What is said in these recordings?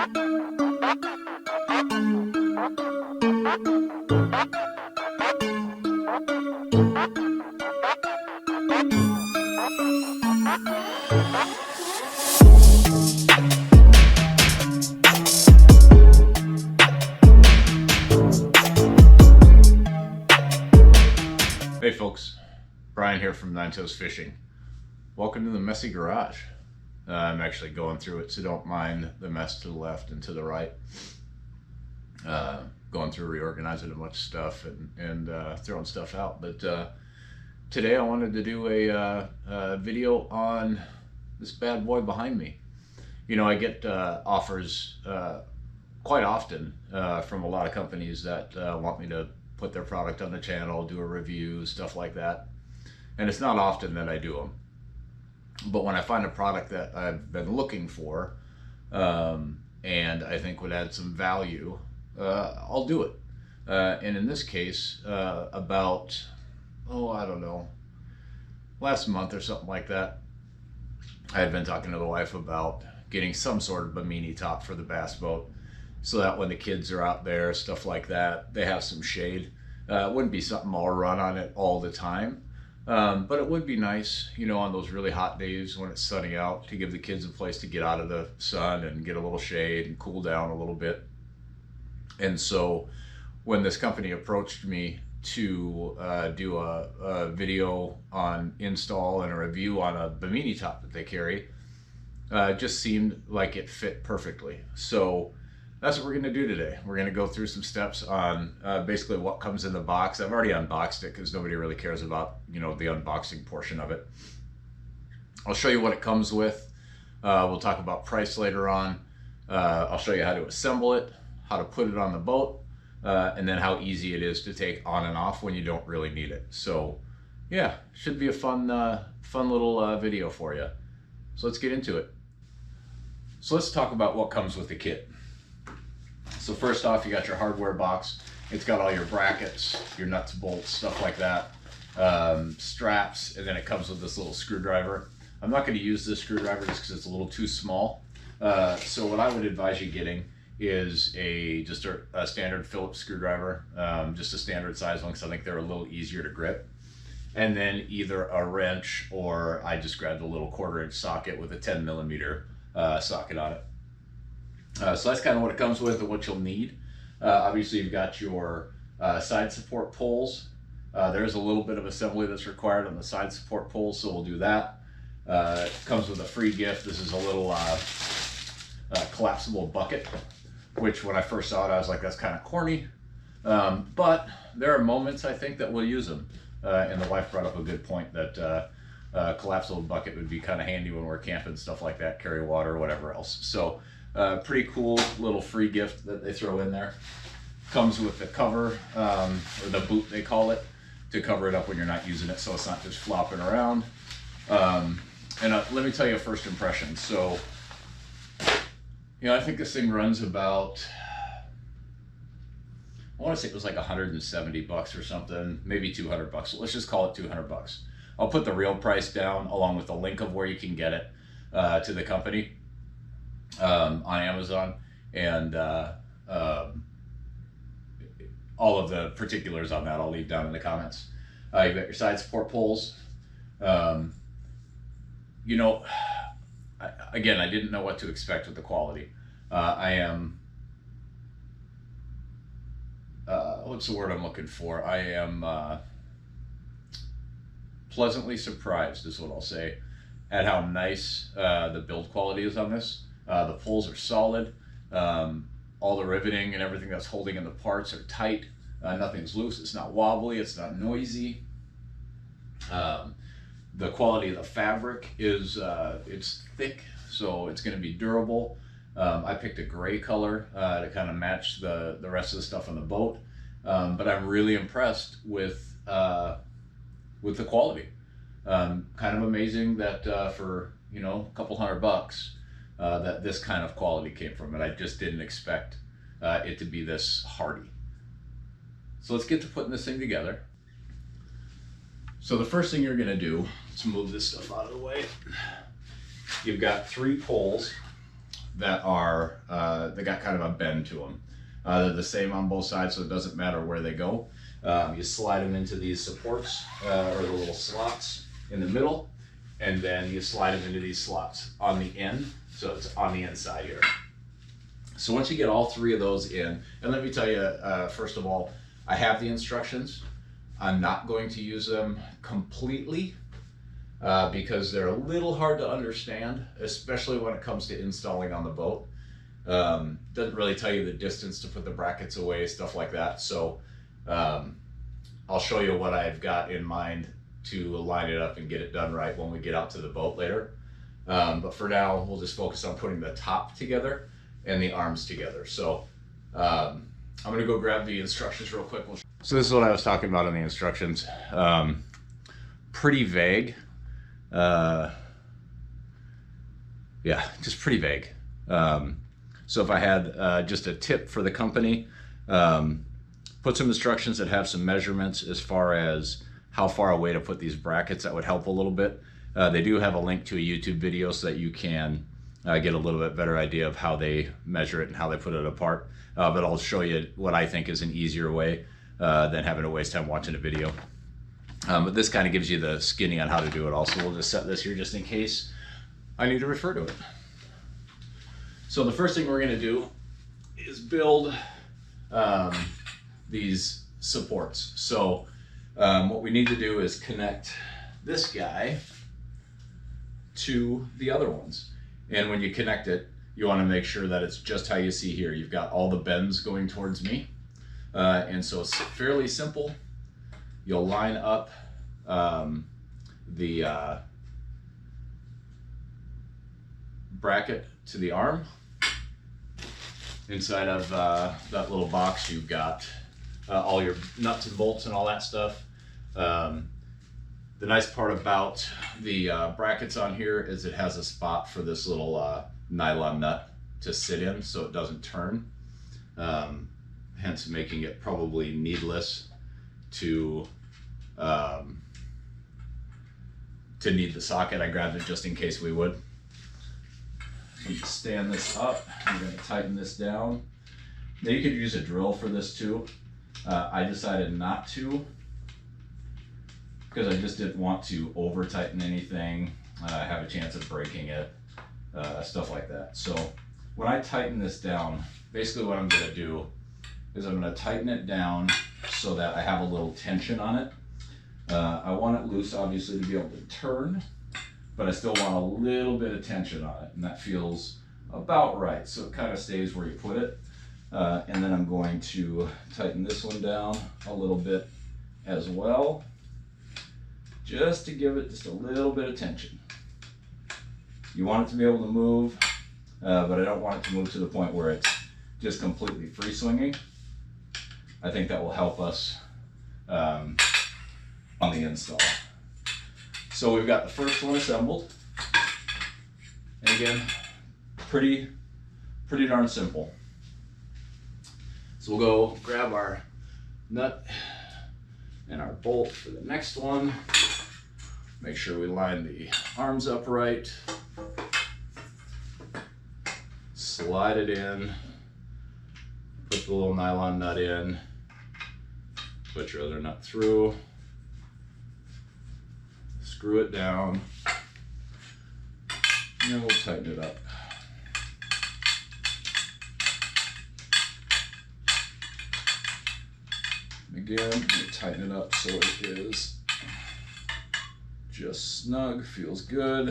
Hey folks, Brian here from Nine Toes Fishing. Welcome to the messy garage. I'm actually going through it, so don't mind the mess to the left and to the right. Going through reorganizing a bunch of stuff and throwing stuff out. But today I wanted to do a video on this bad boy behind me. You know, I get offers quite often from a lot of companies that want me to put their product on the channel, do a review, stuff like that. And it's not often that I do them. But when I find a product that I've been looking for and I think would add some value, I'll do it. And in this case, about, I don't know, last month or something like that, I had been talking to the wife about getting some sort of bimini top for the bass boat, so that when the kids are out there, stuff like that, they have some shade. It wouldn't be something I'll run on it all the time, but it would be nice, you know, on those really hot days when it's sunny out, to give the kids a place to get out of the sun and get a little shade and cool down a little bit. And so when this company approached me to do a video on install and a review on a bimini top that they carry, it just seemed like it fit perfectly. So that's what we're going to do today. We're going to go through some steps on basically what comes in the box. I've already unboxed it because nobody really cares about, you know, the unboxing portion of it. I'll show you what it comes with. We'll talk about price later on. I'll show you how to assemble it, how to put it on the boat, and then how easy it is to take on and off when you don't really need it. So yeah, should be a fun little video for you. So let's get into it. So let's talk about what comes with the kit. So first off, you got your hardware box. It's got all your brackets, your nuts, bolts, stuff like that, straps, and then it comes with this little screwdriver. I'm not going to use this screwdriver just because it's a little too small. So what I would advise you getting is just a standard Phillips screwdriver, just a standard size one, because I think they're a little easier to grip. And then either a wrench, or I just grabbed a little 1/4-inch socket with a 10mm socket on it. So that's kind of what it comes with and what you'll need. Obviously you've got your side support poles. There's a little bit of assembly that's required on the side support poles, so we'll do that. It comes with a free gift. This is a little collapsible bucket, which when I first saw it I was like, that's kind of corny. But there are moments I think that we'll use them. And the wife brought up a good point that collapsible bucket would be kind of handy when we're camping, stuff like that, carry water, whatever else. So pretty cool little free gift that they throw in there. Comes with the cover, or the boot they call it, to cover it up when you're not using it, so it's not just flopping around. Let me tell you a first impression. So, you know, I think this thing runs about, I want to say it was like 170 bucks or something, maybe 200 bucks. Let's just call it 200 bucks. I'll put the real price down along with the link of where you can get it to the company on Amazon, and all of the particulars on that I'll leave down in the comments. You've got your side support poles. You know, again, I didn't know what to expect with the quality. I am, what's the word I'm looking for? I am pleasantly surprised is what I'll say at how nice the build quality is on this. The poles are solid. All the riveting and everything that's holding in the parts are tight. Nothing's loose. It's not wobbly. It's not noisy. The quality of the fabric is it's thick, so it's going to be durable. I picked a gray color to kind of match the rest of the stuff on the boat, but I'm really impressed with the quality. Kind of amazing that for, you know, a couple $100 that this kind of quality came from it. I just didn't expect it to be this hardy. So let's get to putting this thing together. So the first thing you're going to do, let's move this stuff out of the way. You've got 3 poles that are they got kind of a bend to them. They're the same on both sides, so it doesn't matter where they go. You slide them into these supports or the little slots in the middle, and then you slide them into these slots on the end, so it's on the inside here. So once you get all three of those in, and let me tell you, first of all, I have the instructions. I'm not going to use them completely because they're a little hard to understand, especially when it comes to installing on the boat. Doesn't really tell you the distance to put the brackets away, stuff like that. So I'll show you what I've got in mind to line it up and get it done right when we get out to the boat later. But for now, we'll just focus on putting the top together and the arms together. So I'm gonna go grab the instructions real quick. So this is what I was talking about in the instructions. Pretty vague. Yeah, just pretty vague. So if I had just a tip for the company, put some instructions that have some measurements as far as how far away to put these brackets. That would help a little bit. They do have a link to a YouTube video so that you can get a little bit better idea of how they measure it and how they put it apart. But I'll show you what I think is an easier way than having to waste time watching a video. But this kind of gives you the skinny on how to do it also. We'll just set this here just in case I need to refer to it. So the first thing we're going to do is build these supports. So what we need to do is connect this guy to the other ones. And when you connect it, you want to make sure that it's just how you see here. You've got all the bends going towards me. And so it's fairly simple. You'll line up the bracket to the arm. Inside of that little box, you've got all your nuts and bolts and all that stuff. The nice part about the brackets on here is it has a spot for this little nylon nut to sit in so it doesn't turn, hence making it probably needless to need the socket. I grabbed it just in case we would. So you stand this up, I'm going to tighten this down. Now you could use a drill for this too. I decided not to because I just didn't want to over tighten anything, have a chance of breaking it, stuff like that. So when I tighten this down, basically what I'm going to do is I'm going to tighten it down so that I have a little tension on it. I want it loose obviously to be able to turn, but I still want a little bit of tension on it, and that feels about right. So it kind of stays where you put it. And then I'm going to tighten this one down a little bit as well, just to give it just a little bit of tension. You want it to be able to move, but I don't want it to move to the point where it's just completely free swinging. I think that will help us on the install. So we've got the first one assembled, and again, pretty darn simple. So we'll go grab our nut and our bolt for the next one. Make sure we line the arms up right. Slide it in. Put the little nylon nut in. Put your other nut through. Screw it down. And then we'll tighten it up. Again, we tighten it up so it is just snug, feels good.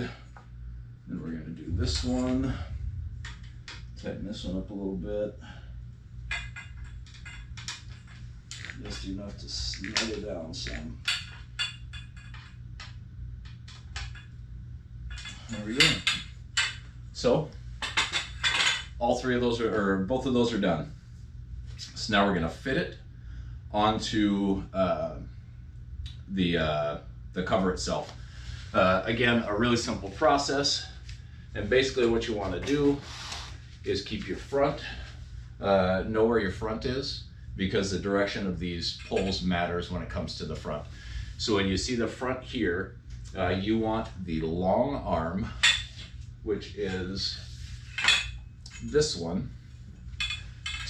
Then we're going to do this one. Tighten this one up a little bit. Just enough to snug it down some. There we go. So, all three of those or both of those are done. So now we're going to fit it onto the cover itself. Again, a really simple process, and basically what you want to do is keep your front, know where your front is, because the direction of these poles matters when it comes to the front. So when you see the front here, you want the long arm, which is this one,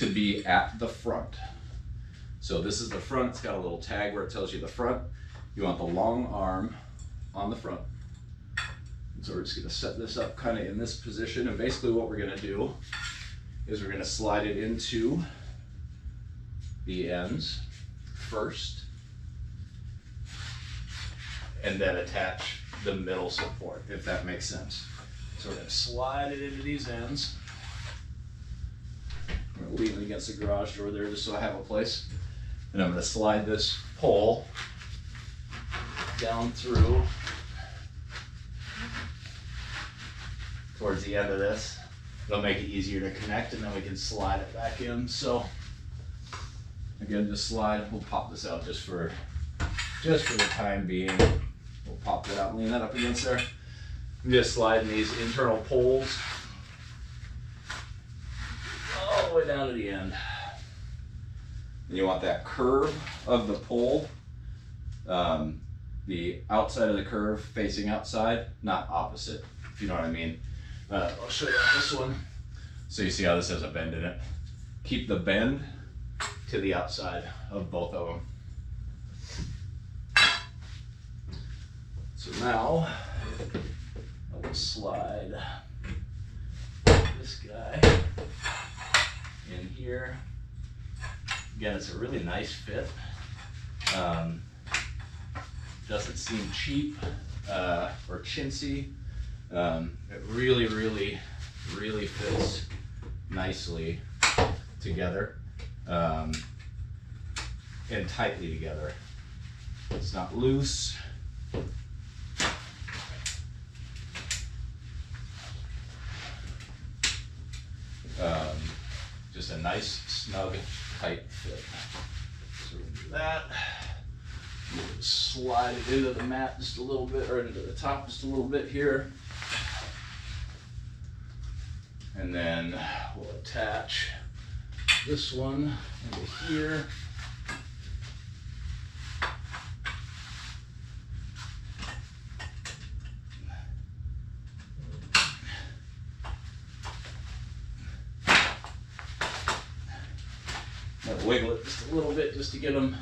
to be at the front. So this is the front. It's got a little tag where it tells you the front. You want the long arm on the front. So we're just going to set this up kind of in this position, and basically what we're going to do is we're going to slide it into the ends first, and then attach the middle support, if that makes sense. So we're going to slide it into these ends. I'm going to lean it against the garage door there just so I have a place. And I'm going to slide this pole down through towards the end of this. It'll make it easier to connect, and then we can slide it back in. So again, just slide. We'll pop this out just for the time being. We'll pop that out and lean that up against there. I'm just sliding these internal poles all the way down to the end. And you want that curve of the pole, the outside of the curve facing outside, not opposite, if you know what I mean. I'll show you on this one. So you see how this has a bend in it. Keep the bend to the outside of both of them. So now I will slide this guy in here. Again, it's a really nice fit. Doesn't seem cheap or chintzy. It really, really, really fits nicely together and tightly together. It's not loose. Just a nice, snug, tight fit. So we're gonna do that. We'll slide it into the mat just a little bit, or into the top just a little bit here. And then we'll attach this one into here. Wiggle it just a little bit just to get them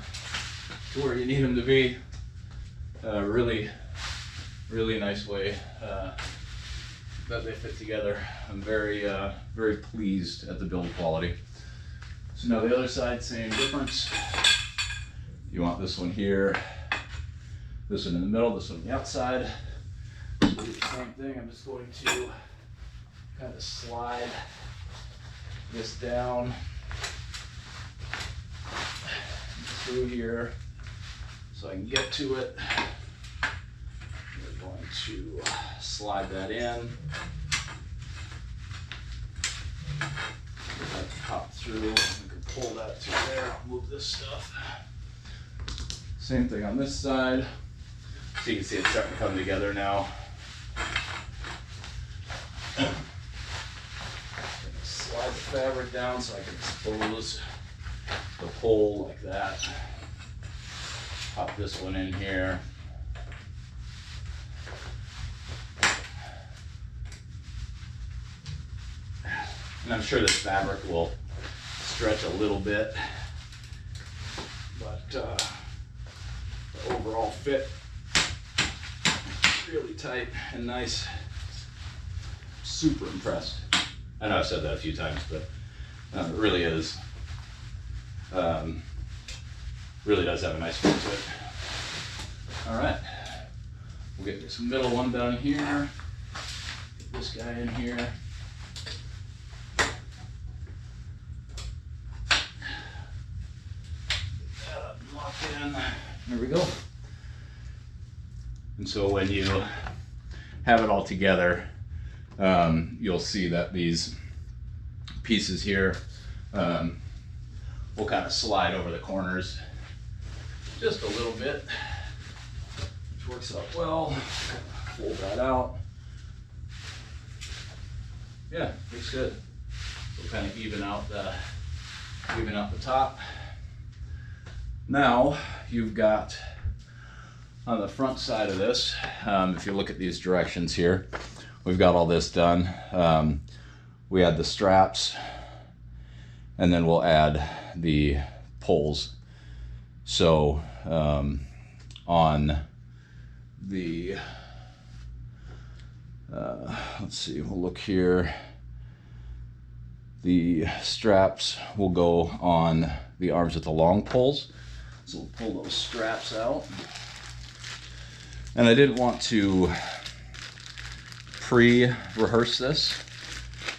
to where you need them to be. Really, really nice way that they fit together. I'm very, very pleased at the build quality. So now the other side, same difference. You want this one here, this one in the middle, this one on the outside. So do the same thing. I'm just going to kind of slide this down through here so I can get to it. We're going to slide that in. Let that pop through. We can pull that to there. I'll move this stuff. Same thing on this side. So you can see it's starting to come together now. Slide the fabric down so I can expose the pole like that. Pop this one in here. And I'm sure this fabric will stretch a little bit, but the overall fit really tight and nice. Super impressed. I know I've said that a few times, but it really is. Really does have a nice fit to it. All right, we'll get this middle one down here. Get this guy in here. Get that up and locked in. There we go. And so when you have it all together, you'll see that these pieces here will kind of slide over the corners just a little bit, which works out well. Fold that out. Yeah, looks good. We'll kind of even out the top. Now you've got on the front side of this, if you look at these directions here, we've got all this done. We had the straps and then we'll add the poles. So on the, let's see, we'll look here. The straps will go on the arms with the long poles. So we'll pull those straps out. And I didn't want to pre-rehearse this,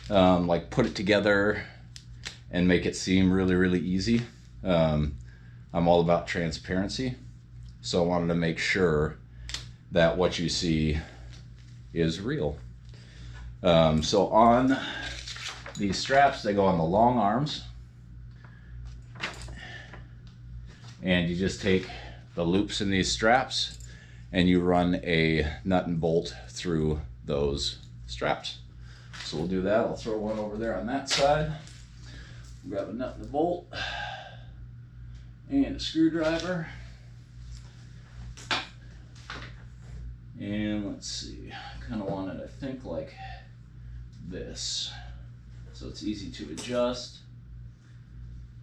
like put it together and make it seem really, really easy. I'm all about transparency. So I wanted to make sure that what you see is real. So on these straps, they go on the long arms. And you just take the loops in these straps and you run a nut and bolt through those straps. So we'll do that. I'll throw one over there on that side. Grab a nut and a bolt and a screwdriver. And let's see, I kind of want it, I think, like this. So it's easy to adjust.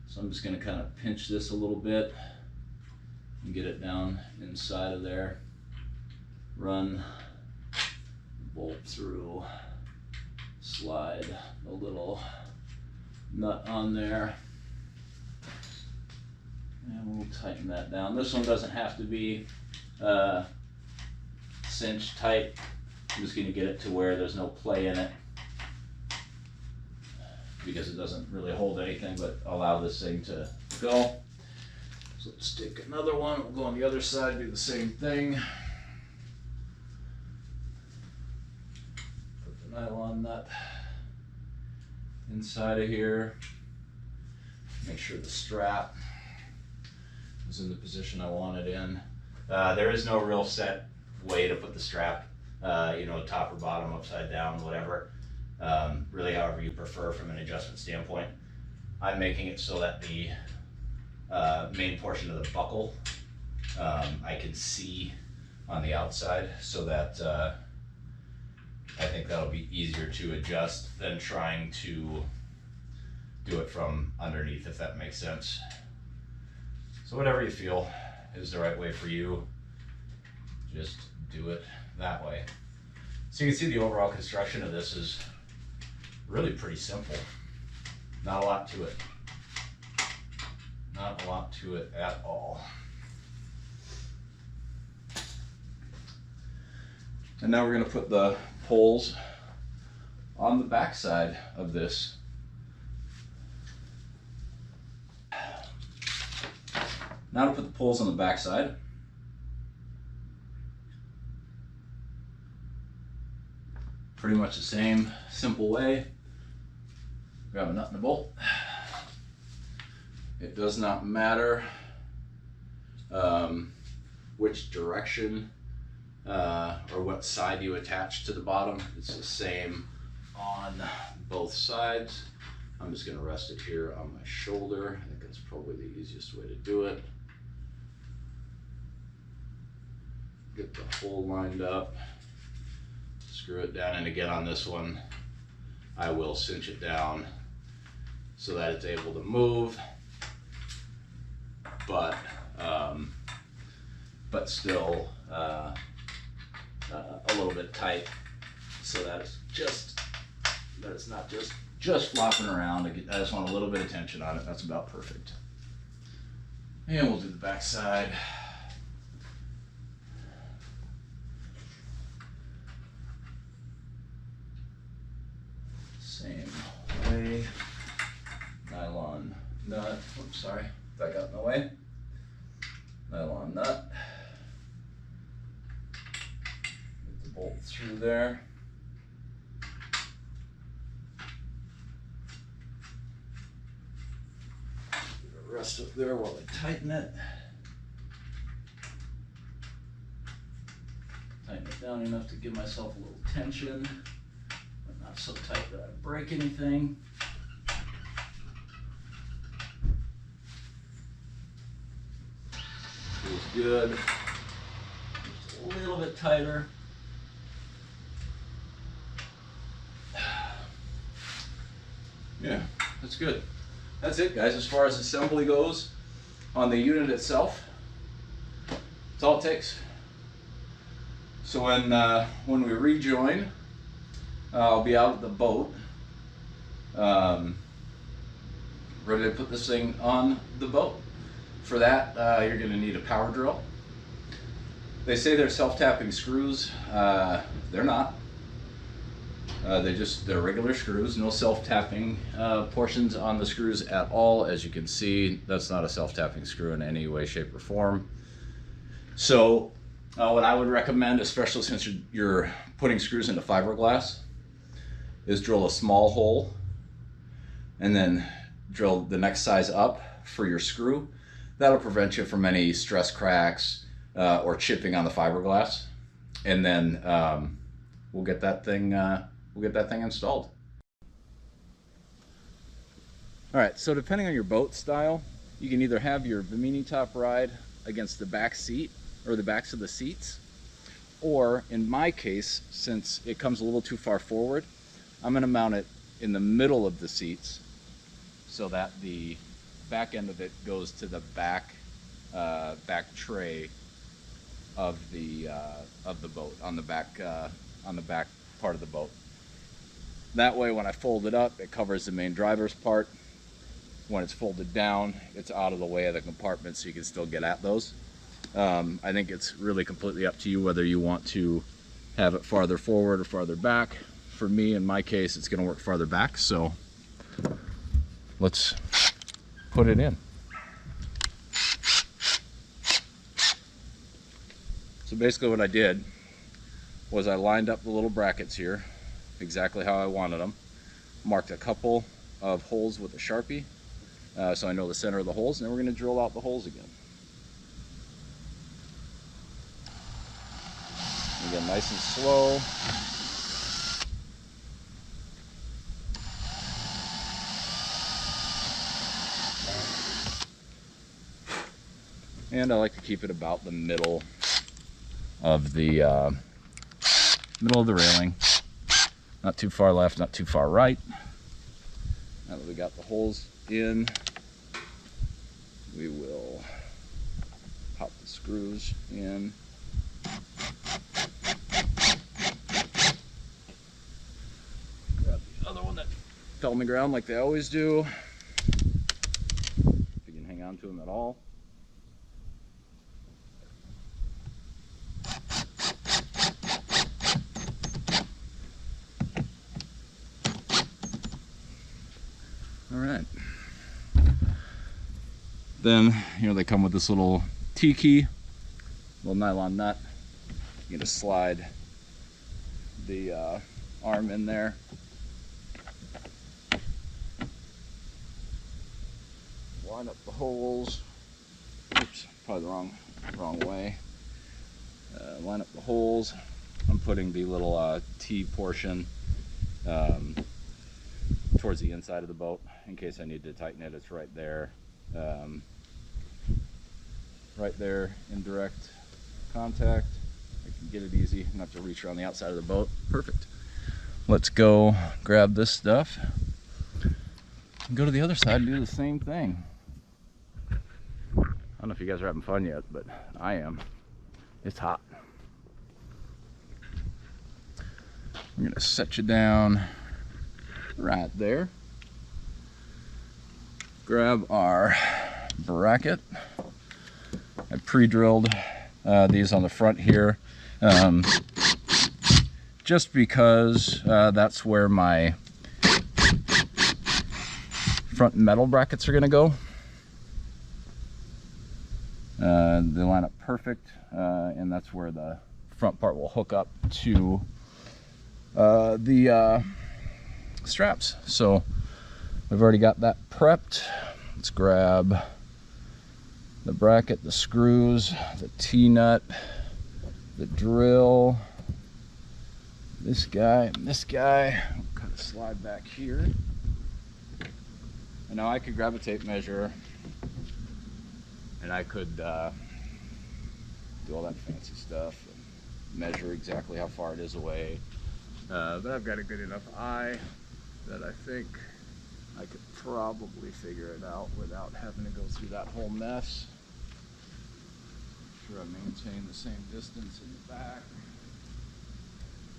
So I'm just going to kind of pinch this a little bit and get it down inside of there. Run the bolt through, slide a little nut on there, and we'll tighten that down. This one doesn't have to be cinched tight. I'm just going to get it to where there's no play in it, because it doesn't really hold anything but allow this thing to go. So let's take another one. We'll go on the other side, do the same thing. Put the nylon nut inside of here. Make sure the strap is in the position I want it in. There is no real set way to put the strap, top or bottom, upside down, whatever. Really however you prefer from an adjustment standpoint. I'm making it so that the main portion of the buckle I can see on the outside, so that I think that'll be easier to adjust than trying to do it from underneath, if that makes sense. So whatever you feel is the right way for you, just do it that way. So you can see the overall construction of this is really pretty simple. Not a lot to it. Not a lot to it at all. And now we're going to put the poles on the back side of this. Now to put the poles on the back side. Pretty much the same simple way. Grab a nut and a bolt. It does not matter which direction or what side you attach to the bottom. It's the same on both sides. I'm just going to rest it here on my shoulder. I think that's probably the easiest way to do it. Get the hole lined up. Screw it down, and again on this one I will cinch it down so that it's able to move, but still a little bit tight, so that it's not just flopping around. I just want a little bit of tension on it. That's about perfect. And we'll do the back side. Same way. Nylon nut. Oops, sorry. That got in the way. Nylon nut. Get the bolt through there. Get a rest up there while I tighten it. Tighten it down enough to give myself a little tension, but not so tight that I break anything. Feels good. Just a little bit tighter. Yeah, that's good. that's it, guys. As far as assembly goes on the unit itself, that's all it takes. So when we rejoin, I'll be out at the boat, ready to put this thing on the boat. For that, you're going to need a power drill. They say they're self-tapping screws. They're not. They're regular screws, no self-tapping portions on the screws at all. As you can see, that's not a self-tapping screw in any way, shape, or form. So what I would recommend, especially since you're putting screws into fiberglass, is drill a small hole and then drill the next size up for your screw. That'll prevent you from any stress cracks or chipping on the fiberglass. And then we'll get that thing installed. All right, so depending on your boat style, you can either have your Bimini top ride against the back seat or the backs of the seats, or in my case, since it comes a little too far forward, I'm going to mount it in the middle of the seats so that the back end of it goes to the back tray of the boat, on the back part of the boat. That way, when I fold it up, it covers the main driver's part. When it's folded down, it's out of the way of the compartment, so you can still get at those. I think it's really completely up to you whether you want to have it farther forward or farther back. For me, in my case, it's going to work farther back, so let's put it in. So basically what I did was I lined up the little brackets here exactly how I wanted them, marked a couple of holes with a Sharpie so I know the center of the holes, and then we're going to drill out the holes again. Again, nice and slow. And I like to keep it about the middle of the railing. Not too far left, not too far right. Now that we got the holes in, we will pop the screws in. Grab the other one that fell on the ground like they always do. If you can hang on to them at all. All right. Then, they come with this little T-key, little nylon nut. You just slide the arm in there. Line up the holes. Oops, probably the wrong way. Line up the holes. I'm putting the little T portion towards the inside of the boat in case I need to tighten it. It's right there. Right there in direct contact. I can get it easy. I don't have to reach around the outside of the boat. Perfect. Let's go grab this stuff and go to the other side and do the same thing. I don't know if you guys are having fun yet, but I am. It's hot. I'm gonna set you down right there. Grab our bracket. I pre-drilled these on the front here, just because that's where my front metal brackets are going to go. They line up perfect, and that's where the front part will hook up to the straps. So we've already got that prepped. Let's grab the bracket, the screws, the T-nut, the drill, this guy, and this guy. We'll kind of slide back here. And now I could grab a tape measure and I could do all that fancy stuff and measure exactly how far it is away. But I've got a good enough eye that I think I could probably figure it out without having to go through that whole mess. Make sure I maintain the same distance in the back.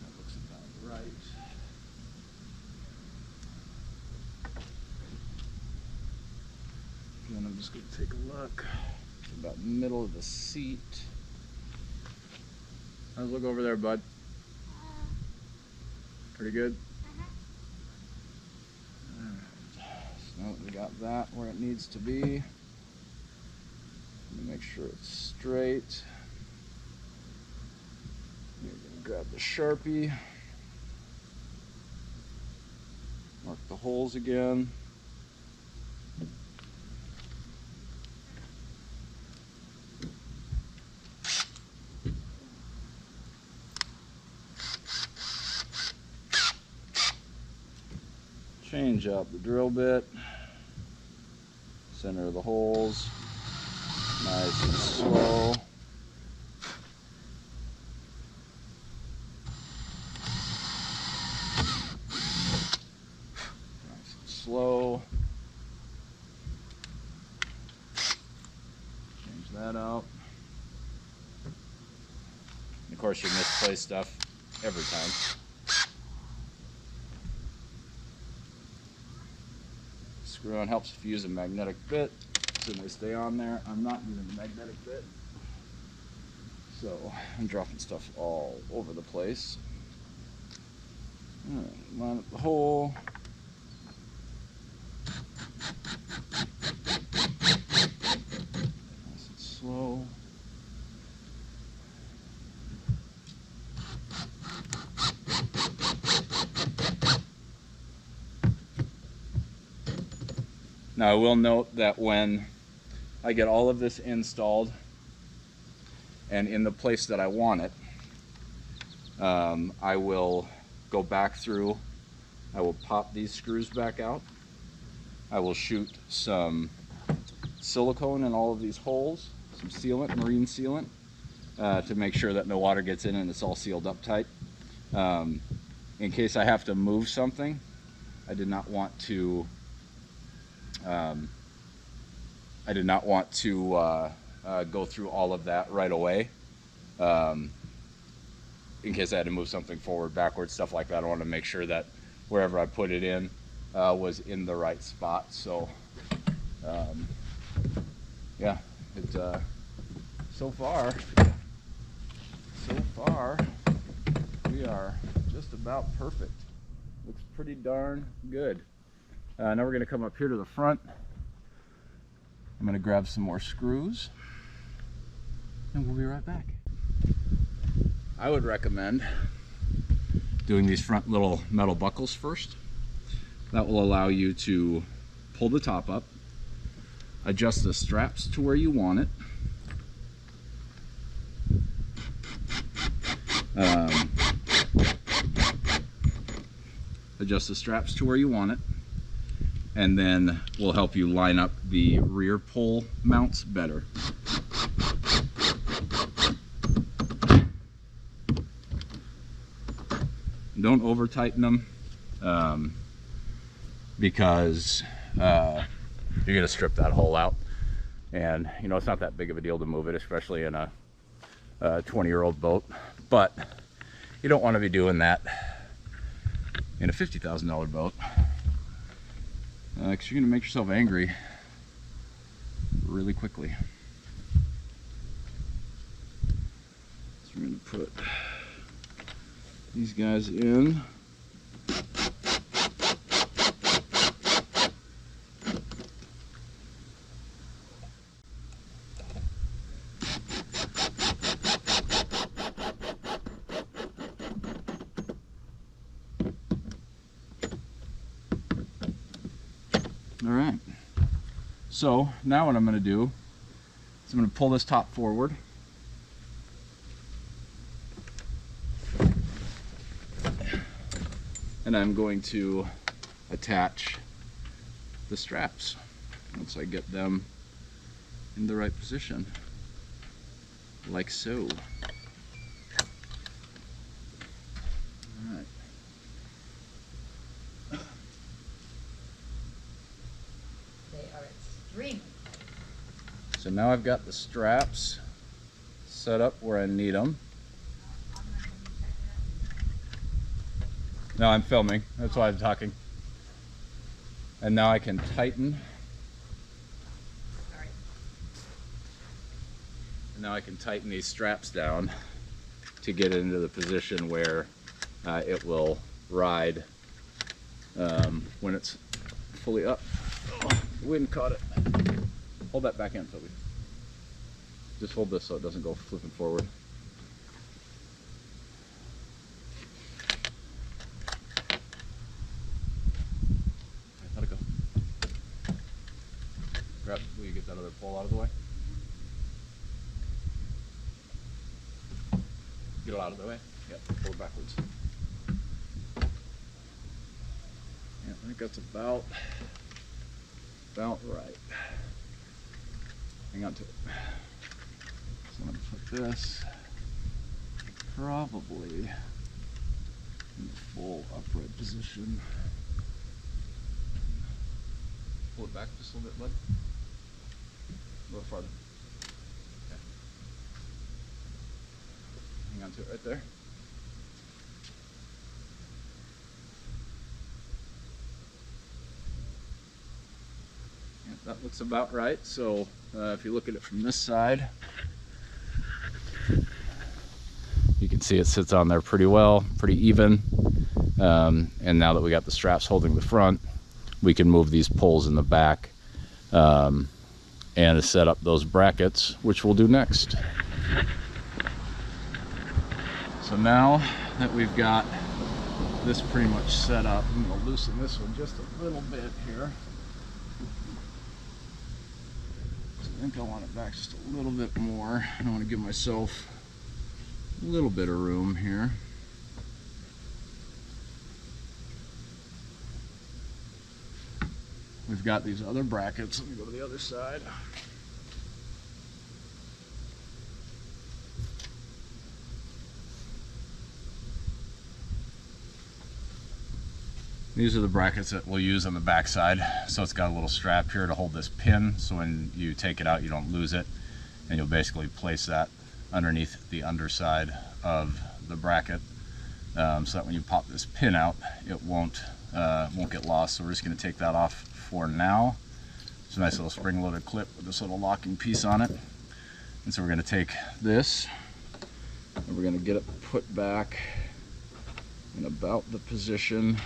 That looks about right. Then I'm just going to take a look. It's about middle of the seat. How's it look over there, bud? Pretty good? So now that we got that where it needs to be, let me make sure it's straight. You're going to grab the Sharpie, mark the holes again. Change out the drill bit, center of the holes, nice and slow. Nice and slow. Change that out. And of course you misplace stuff every time. Screw on helps if you use a magnetic bit so they stay on there. I'm not using a magnetic bit, so I'm dropping stuff all over the place. All right, line up the hole. Nice and slow. Now I will note that when I get all of this installed and in the place that I want it, I will go back through, I will pop these screws back out, I will shoot some silicone in all of these holes, some sealant, marine sealant, to make sure that no water gets in and it's all sealed up tight. In case I have to move something, I did not want to go through all of that right away. In case I had to move something forward, backwards, stuff like that. I wanted to make sure that wherever I put it in was in the right spot. So, yeah, it's so far we are just about perfect. Looks pretty darn good. Now we're going to come up here to the front. I'm going to grab some more screws and we'll be right back. I would recommend doing these front little metal buckles first. That will allow you to pull the top up, adjust the straps to where you want it. Adjust the straps to where you want it, and then we'll help you line up the rear pole mounts better. Don't over tighten them because you're gonna strip that hole out, and you know it's not that big of a deal to move it, especially in a 20-year-old boat, but you don't want to be doing that in a $50,000 boat, because you're gonna make yourself angry really quickly. So we're gonna put these guys in. All right, so now what I'm going to do is I'm going to pull this top forward. And I'm going to attach the straps once I get them in the right position, like so. All right. Green. So now I've got the straps set up where I need them. No, I'm filming. That's why I'm talking. And now I can tighten. Sorry. And now I can tighten these straps down to get it into the position where it will ride when it's fully up. Oh, wind caught it. Hold that back in, Toby. Just hold this so it doesn't go flipping forward. Let it go. Grab, will you get that other pole out of the way? Get it out of the way. Yep, pull it backwards. Yeah, I think that's about right. Hang on to it. So I'm going to put this probably in the full upright position. Pull it back just a little bit, bud. A little farther. Okay. Hang on to it right there. Yeah, that looks about right. So if you look at it from this side, you can see it sits on there pretty well, pretty even. And now that we got the straps holding the front, we can move these poles in the back and set up those brackets, which we'll do next. So now that we've got this pretty much set up, I'm going to loosen this one just a little bit here. So I think I want it back just a little bit more. I want to give myself a little bit of room here. We've got these other brackets. Let me go to the other side. These are the brackets that we'll use on the back side. So it's got a little strap here to hold this pin, so when you take it out you don't lose it, and you'll basically place that underneath the underside of the bracket, so that when you pop this pin out it won't get lost. So we're just going to take that off for now. It's a nice little spring-loaded clip with this little locking piece on it. And so we're going to take this and we're going to get it put back in about the position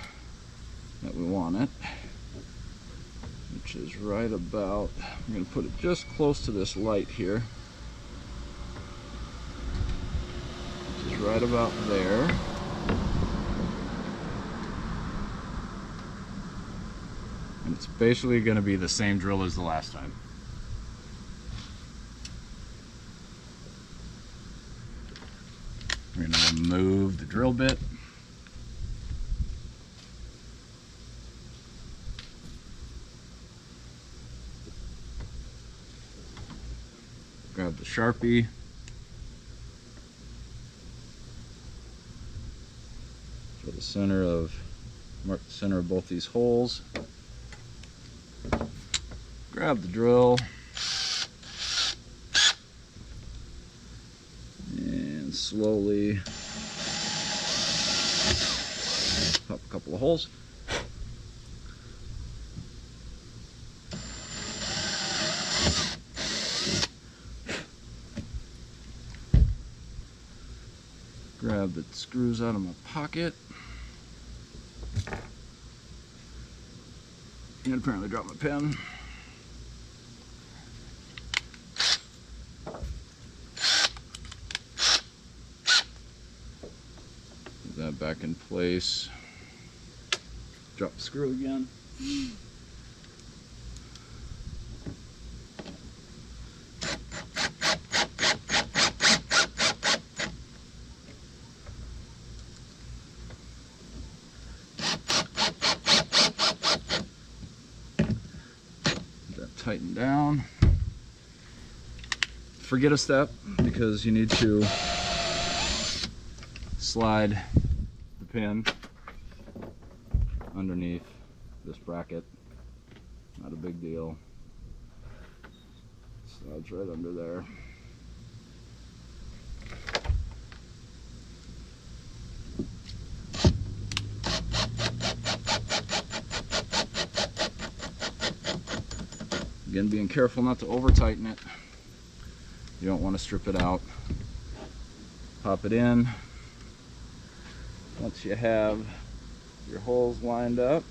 that we want it, which is right about, I'm going to put it just close to this light here, which is right about there. And it's basically going to be the same drill as the last time. We're going to remove the drill bit. Grab the Sharpie. For the center of, mark the center of both these holes. Grab the drill. And slowly pop a couple of holes. Grab the screws out of my pocket. And apparently dropped my pen. Put that back in place. Drop the screw again. Tighten down. Forget a step because you need to slide the pin underneath this bracket. Not a big deal. So it's right under there. Again, being careful not to over tighten it. You don't want to strip it out. Pop it in. Once you have your holes lined up,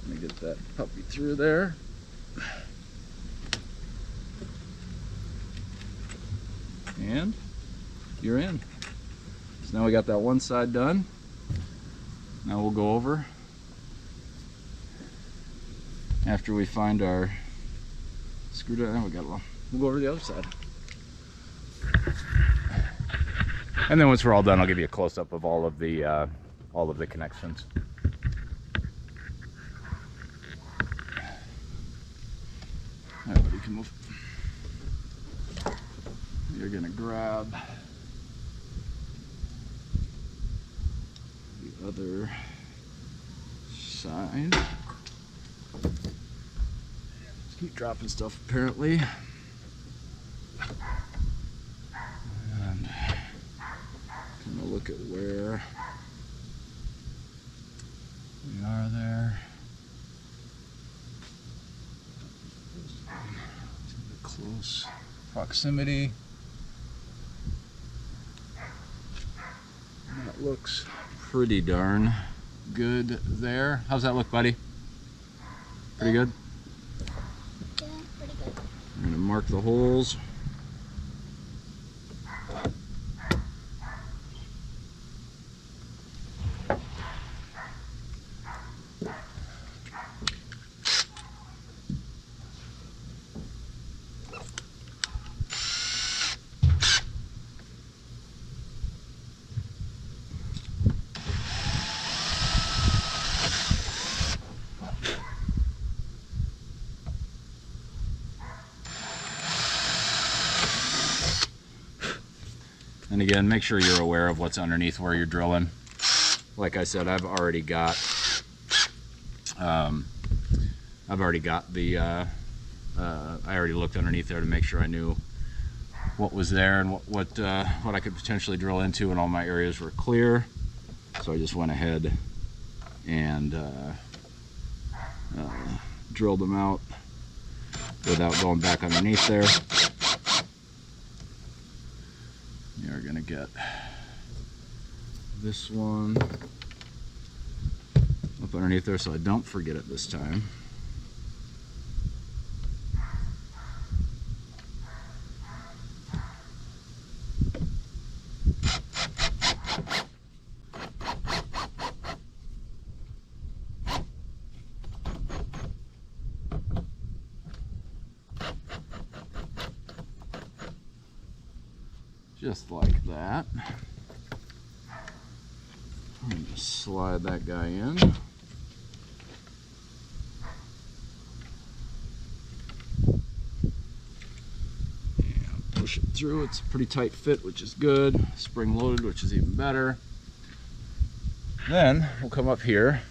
let me get that puppy through there. And you're in. So now we got that one side done. Now we'll go over after we find our screwdriver. We'll go over to the other side. And then once we're all done, I'll give you a close-up of all of the connections. All right, buddy, come over. You're gonna grab the other side. Just keep dropping stuff apparently. And kind of look at where we are there. Close proximity. That looks pretty darn good there. How's that look, buddy? Pretty good? Yeah, pretty good. I'm gonna mark the holes. And again, make sure you're aware of what's underneath where you're drilling. Like I said, I've already got the, I already looked underneath there to make sure I knew what was there and what I could potentially drill into, and all my areas were clear. So I just went ahead and drilled them out without going back underneath there. You're gonna get this one up underneath there so I don't forget it this time. Just like that. And just slide that guy in. And push it through. It's a pretty tight fit, which is good. Spring loaded, which is even better. Then we'll come up here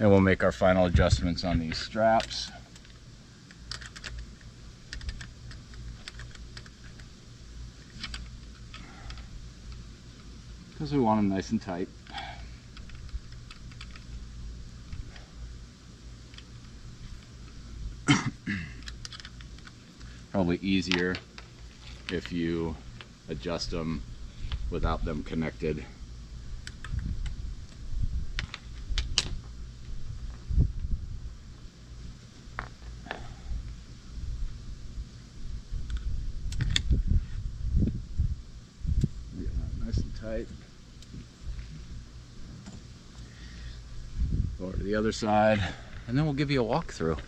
and we'll make our final adjustments on these straps. Because we want them nice and tight. Probably easier if you adjust them without them connected. Yeah, nice and tight. Over to the other side, and then we'll give you a walkthrough.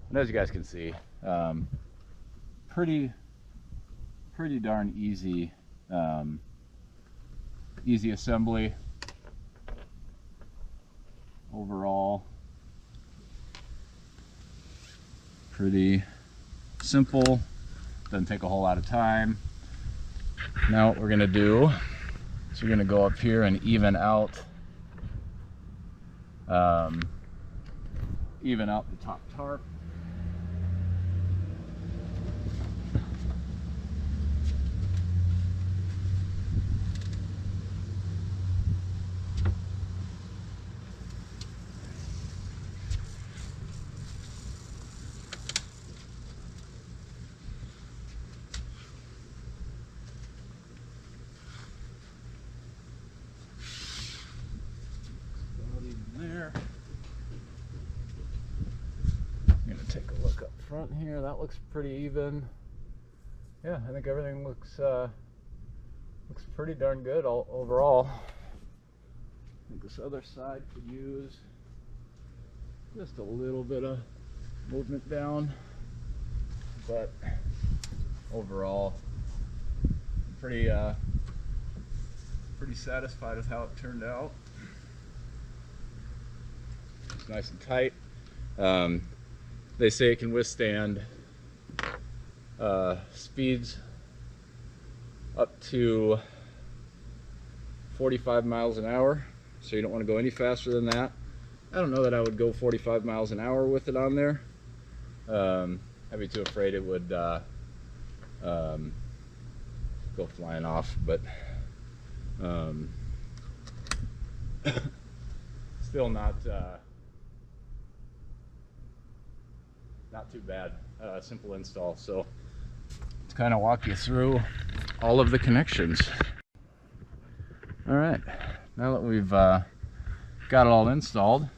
And as you guys can see, pretty darn easy, easy assembly overall. Pretty simple, doesn't take a whole lot of time. Now what we're gonna do is we're gonna go up here and even out even out the top tarp. There. I'm gonna take a look up front here. That looks pretty even. Yeah, I think everything looks pretty darn good overall. I think this other side could use just a little bit of movement down, but overall, pretty satisfied with how it turned out. It's nice and tight. They say it can withstand speeds up to 45 miles an hour, so you don't want to go any faster than that. I don't know that I would go 45 miles an hour with it on there. I'd be too afraid it would go flying off, but still not too bad. Simple install. So to kind of walk you through all of the connections. All right, now that we've got it all installed,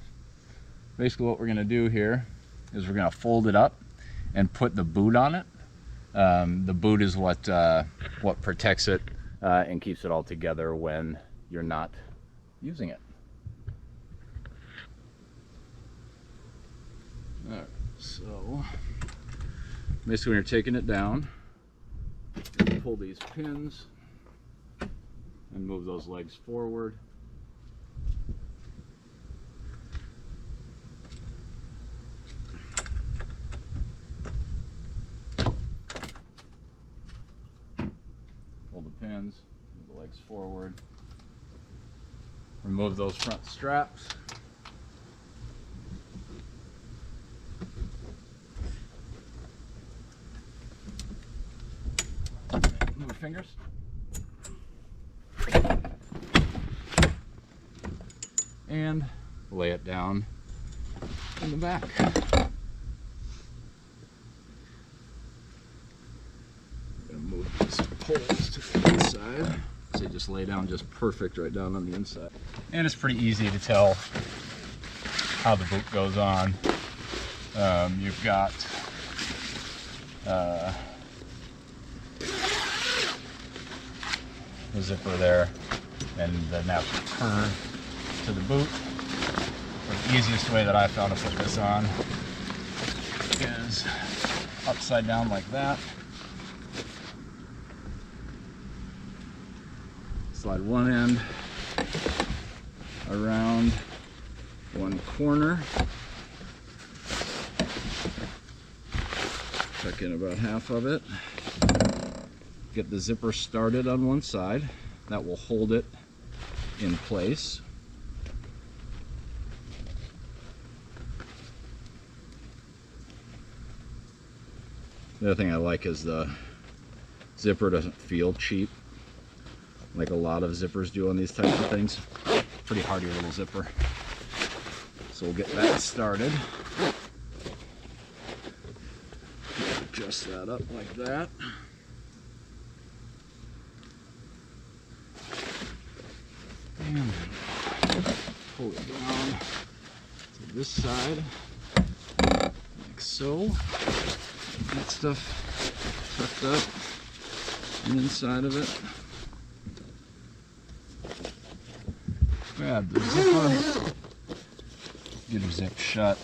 basically what we're going to do here is we're going to fold it up and put the boot on it. The boot is what protects it and keeps it all together when you're not using it. All right, so basically when you're taking it down, you pull these pins and move those legs forward. Pull the pins, move the legs forward. Remove those front straps. Move fingers. And lay it down in the back. I'm gonna move these poles to the inside. So you just lay down just perfect right down on the inside. And it's pretty easy to tell how the boot goes on. You've got the zipper there and the natural curve to the boot. The easiest way that I found to put this on is upside down like that. Slide one end around one corner. Tuck in about half of it. Get the zipper started on one side. That will hold it in place. The other thing I like is the zipper doesn't feel cheap like a lot of zippers do on these types of things. Pretty hardy little zipper. So we'll get that started. Adjust that up like that. And pull it down to this side, like so. That stuff tucked up and inside of it. Grab the zipper, get her zip shut,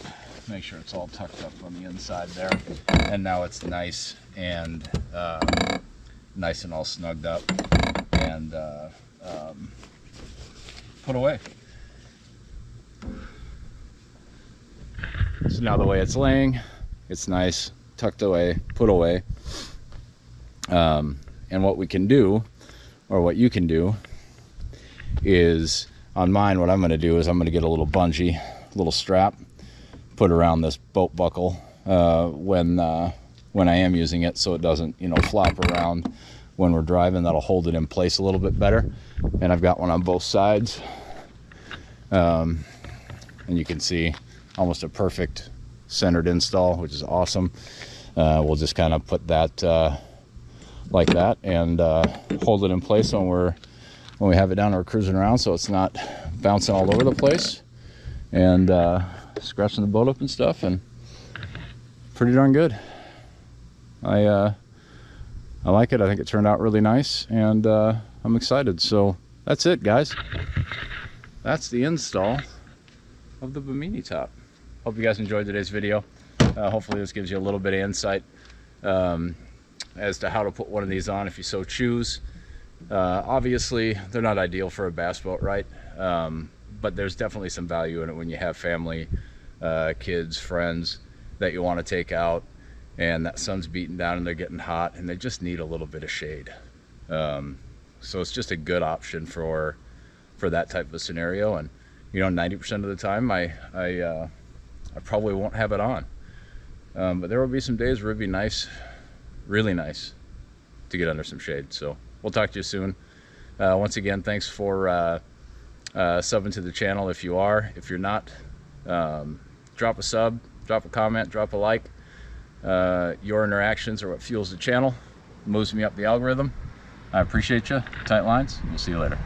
make sure it's all tucked up on the inside there, and now it's nice and all snugged up and put away. So now the way it's laying, it's nice, tucked away, put away. And what we can do, or what you can do, is on mine, what I'm going to do is I'm going to get a little bungee, little strap, put around this boat buckle when I am using it, so it doesn't, you know, flop around when we're driving. That'll hold it in place a little bit better. And I've got one on both sides, and you can see almost a perfect centered install, which is awesome. We'll just kind of put that like that and hold it in place when we have it down or we're cruising around, so it's not bouncing all over the place and scratching the boat up and stuff. And pretty darn good. I like it. I think it turned out really nice, and I'm excited. So that's it, guys. That's the install of the Bimini top. Hope you guys enjoyed today's video. Hopefully this gives you a little bit of insight as to how to put one of these on if you so choose. Obviously, they're not ideal for a bass boat, right? But there's definitely some value in it when you have family, kids, friends that you want to take out, and that sun's beating down and they're getting hot and they just need a little bit of shade. So it's just a good option for that type of a scenario. And you know, 90% of the time I probably won't have it on, but there will be some days where it'd be nice, really nice, to get under some shade. So we'll talk to you soon. Once again, thanks for subbing to the channel if you are. If you're not, drop a sub, drop a comment, drop a like. Your interactions are what fuels the channel, moves me up the algorithm. I appreciate you. Tight lines. We'll see you later.